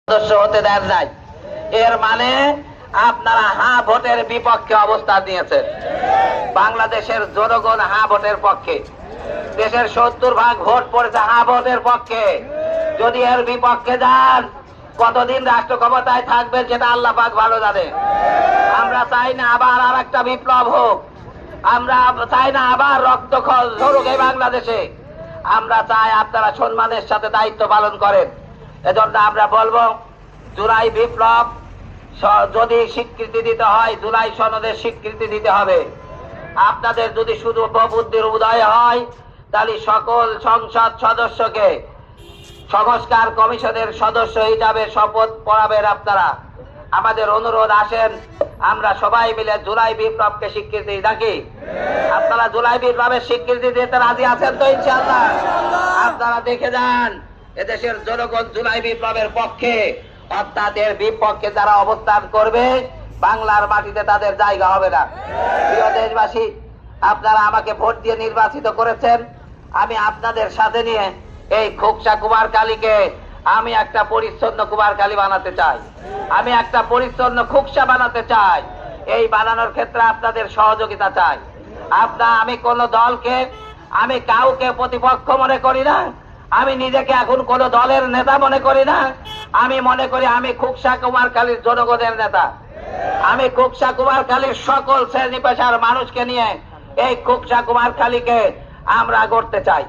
সদস্য হতে দেন নাই। এর মানে আপনারা হ্যাঁ ভোটের বিপক্ষে অবস্থান নিয়েছেন। বাংলাদেশের জনগণ হ্যাঁ ভোটের পক্ষে, দেশের 70% ভোট পড়েছে হ্যাঁ ভোটের পক্ষে। যদি এর বিপক্ষে যান কতদিন রাষ্ট্র ক্ষমতায় থাকবেন সেটা আল্লাহ পাক ভালো জানে। আমরা চাই না আবার আর একটা বিপ্লব হোক, আমরা চাই না আবার রক্ত ঝরুক এই বাংলাদেশে। আমরা চাই আপনারা সম্মানের সাথে দায়িত্ব পালন করেন। এজন্য আমরা বলবো জুলাই বিপ্লব যদি স্বীকৃতি দিতে হয়, জুলাই সনদের স্বীকৃতি দিতে হবে। আপনাদের যদি শুধু বুদ্ধির উদয় হয় তাহলে সকল সংসদ সদস্যকে সংস্কার কমিশনের সদস্য হিসাবে শপথ পড়াবেন আপনারা। আমাদের অনুরোধ, আসেন আমরা সবাই মিলে জুলাই বিপ্লবকে স্বীকৃতি নাকি আপনারা জুলাই বিপ্লবের স্বীকৃতি দিতে রাজি আছেন তো? ইনশাআল্লাহ আপনারা দেখে যান এদেশের জনগণ জুলাই বিপ্লবের পক্ষে, অর্থাৎ এর বিপক্ষে যারা অবস্থান করবে বাংলার মাটিতে তাদের জায়গা হবে না। প্রিয় দেশবাসী, আপনারা আমাকে ভোট দিয়ে নির্বাচিত করেছেন। আমি আপনাদের সাথে নিয়ে এই খোকসা কুমারখালীকে আমি একটা পরিচ্ছন্ন কুমারখালী বানাতে চাই, আমি একটা পরিচ্ছন্ন খোকসা বানাতে চাই। এই বানানোর ক্ষেত্রে আপনাদের সহযোগিতা চাই। আমি কোন দলকে, আমি কাউকে প্রতিপক্ষ মনে করি না, আমি নিজেকে এখন কোন দলের নেতা মনে করি না। আমি মনে করি আমি খোকসা কুমারখালীর জনগণের নেতা। আমি খোকসা কুমারখালীর সকল শ্রেণী পেশার মানুষকে নিয়ে এই খোকসা কুমারখালীকে আমরা গড়তে চাই।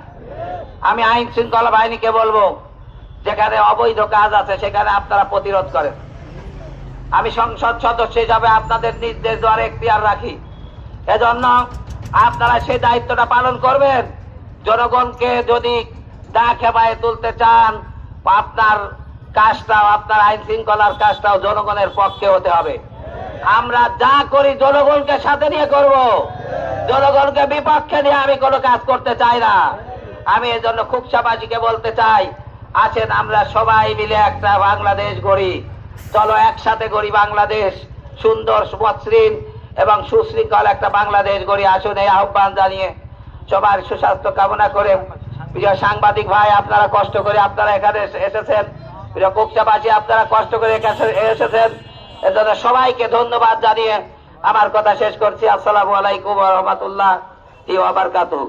আমি আইন শৃঙ্খলা বাহিনীকে বলবো, যেখানে অবৈধ কাজ আছে সেখানে আপনারা প্রতিরোধ করেন। আমি সংসদ সদস্য হিসাবে আপনাদের নির্দেশ দেওয়ার এখতিয়ার রাখি। এজন্য আপনারা সেই দায়িত্বটা পালন করবেন। জনগণকে যদি দা খেপায় তুলতে চান, আপনার কাজটাও, আপনার আইন শৃঙ্খলার কাজটাও জনগণের পক্ষে হতে হবে। আমরা যা করি জনগণকে সাথে নিয়ে করব, জনগণকে বিপক্ষে নিয়ে আমি কোনো কাজ করতে চাই না। আমি এজন্য খোকসাবাসীকে বলতে চাই, আসেন আমরা সবাই মিলে একটা বাংলাদেশ গড়ি। চলো একসাথে গড়ি বাংলাদেশ, সুন্দর মসৃণ এবং সুশৃঙ্খল একটা বাংলাদেশ গড়ি। আসুন এই আহ্বান জানিয়ে সবার সুস্বাস্থ্য কামনা করে, প্রিয় সাংবাদিক ভাই আপনারা কষ্ট করে আপনারা এখানে এসেছেন, প্রিয় খোকসাবাসী আপনারা কষ্ট করে এসেছেন, এজন্য সবাইকে ধন্যবাদ জানিয়ে আমার কথা শেষ করছি। আসসালামু আলাইকুম ওয়া রাহমাতুল্লাহি ওয়া বারাকাতুহু।